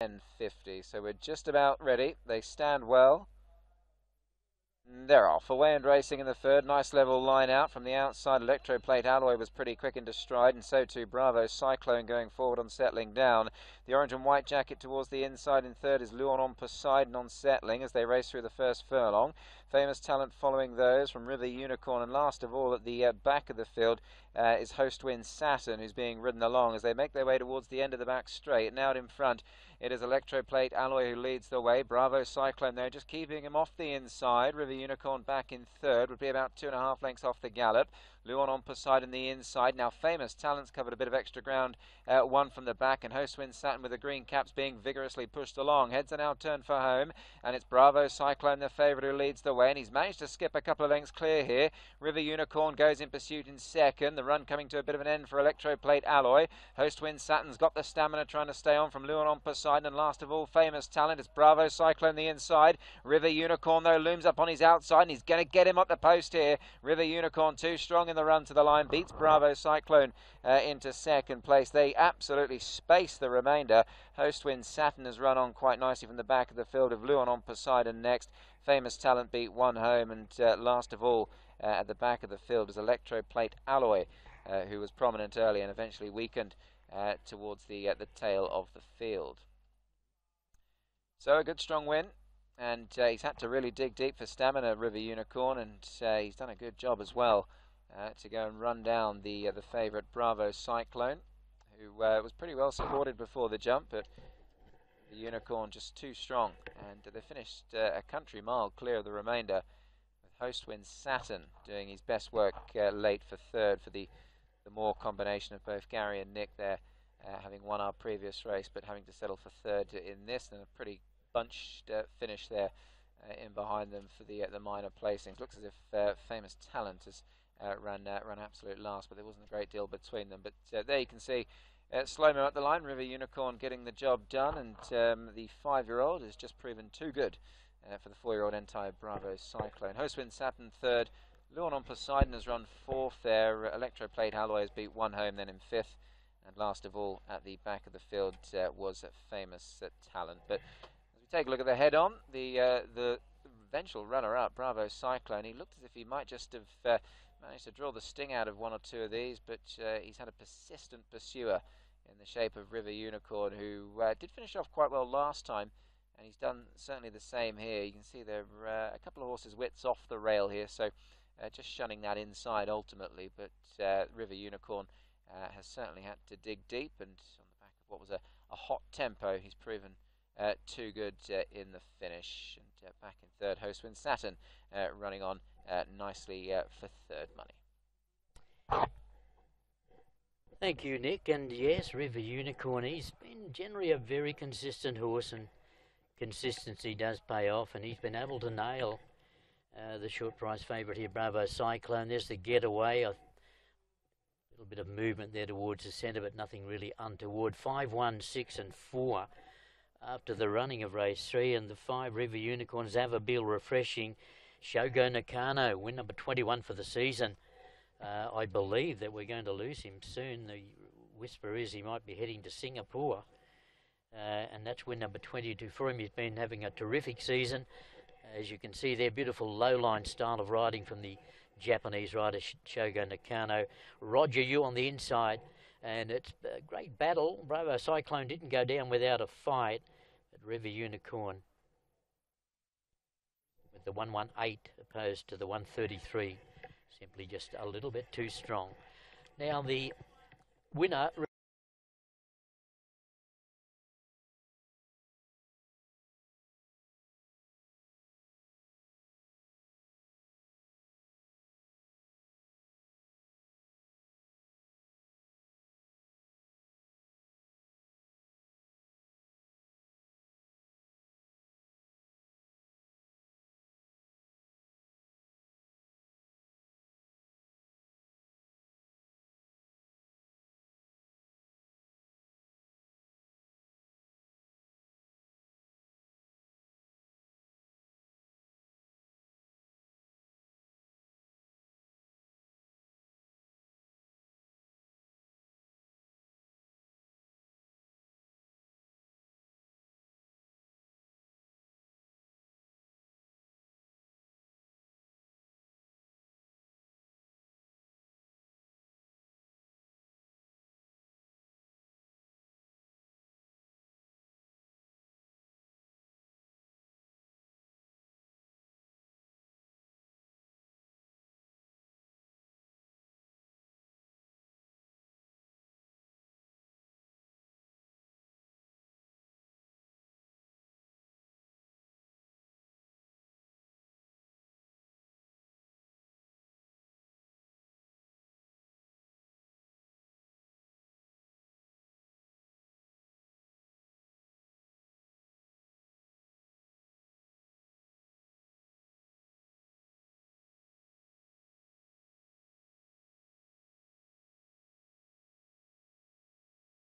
10:50. So we're just about ready. They stand well. They're off. Away and racing in the third. Nice level line out from the outside. Electroplate Alloy was pretty quick into stride, and so too Bravo Cyclone going forward on settling down. The orange and white jacket towards the inside in third is Luon on Poseidon on settling as they race through the first furlong. Famous Talent following those from River Unicorn, and last of all at the back of the field is Host Wind Saturn, who's being ridden along as they make their way towards the end of the back straight. Now out in front it is Electroplate Alloy who leads the way. Bravo Cyclone there, just keeping him off the inside. River Unicorn back in third, would be about 2.5 lengths off the gallop. Luon on Poseidon the inside. Now Famous Talent's covered a bit of extra ground, one from the back, and Host Wind Saturn with the green caps being vigorously pushed along. Heads are now turned for home, and it's Bravo Cyclone, the favourite, who leads the way, and he's managed to skip a couple of lengths clear here. River Unicorn goes in pursuit in second. The run coming to a bit of an end for Electroplate Alloy. Host Wind Saturn's got the stamina trying to stay on from Luon on Poseidon, and last of all Famous Talent. It's Bravo Cyclone the inside. River Unicorn though looms up on his outside, and he's going to get him up the post here. River Unicorn too strong in the run to the line, beats Bravo Cyclone into second place. They absolutely space the remainder. Host Wind Saturn has run on quite nicely from the back of the field of Luon on Poseidon next. Famous Talent beat one home, and last of all at the back of the field is Electroplate Alloy, who was prominent early and eventually weakened towards the tail of the field. So a good strong win, and he's had to really dig deep for stamina, River Unicorn, and he's done a good job as well to go and run down the favourite Bravo Cyclone, who was pretty well supported before the jump, but the Unicorn just too strong, and they finished a country mile clear of the remainder, with Host Wind Saturn doing his best work late for third for the Moore combination of both Gary and Nick there, having won our previous race, but having to settle for third in this, and a pretty bunched finish there in behind them for the minor placings. Looks as if Famous Talent has run absolute last, but there wasn't a great deal between them. But there you can see slow-mo at the line, River Unicorn getting the job done, and the 5-year-old has just proven too good for the 4-year-old Entire Bravo Cyclone. Host Wind Saturn third. Luon on Poseidon has run fourth there. Electroplate Alloy has beat one home then in fifth. And last of all at the back of the field was Famous Talent. But as we take a look at the head-on, the eventual runner-up, Bravo Cyclone, he looked as if he might just have managed to draw the sting out of one or two of these, but he's had a persistent pursuer in the shape of River Unicorn, who did finish off quite well last time, and he's done certainly the same here. You can see there are a couple of horses' widths off the rail here, so just shunning that inside ultimately, but River Unicorn has certainly had to dig deep, and on the back of what was a hot tempo, he's proven too good in the finish. And back in third, Host Wind Saturn running on nicely for third money. Thank you, Nick. And yes, River Unicorn, he's been generally a very consistent horse, and consistency does pay off, and he's been able to nail the short price favourite here, Bravo Cyclone. There's the getaway. A little bit of movement there towards the centre, but nothing really untoward. 5, 1, 6 and 4 after the running of race 3, and the 5 River Unicorns, Avabil Refreshing, Shogo Nakano, win number 21 for the season. I believe that we're going to lose him soon. The whisper is he might be heading to Singapore, and that's win number 22 for him. He's been having a terrific season. As you can see there, beautiful low-line style of riding from the Japanese rider Shogo Nakano. Roger Yu on the inside, and it's a great battle. Bravo Cyclone didn't go down without a fight, but River Unicorn with the 118 opposed to the 133, simply just a little bit too strong. Now the winner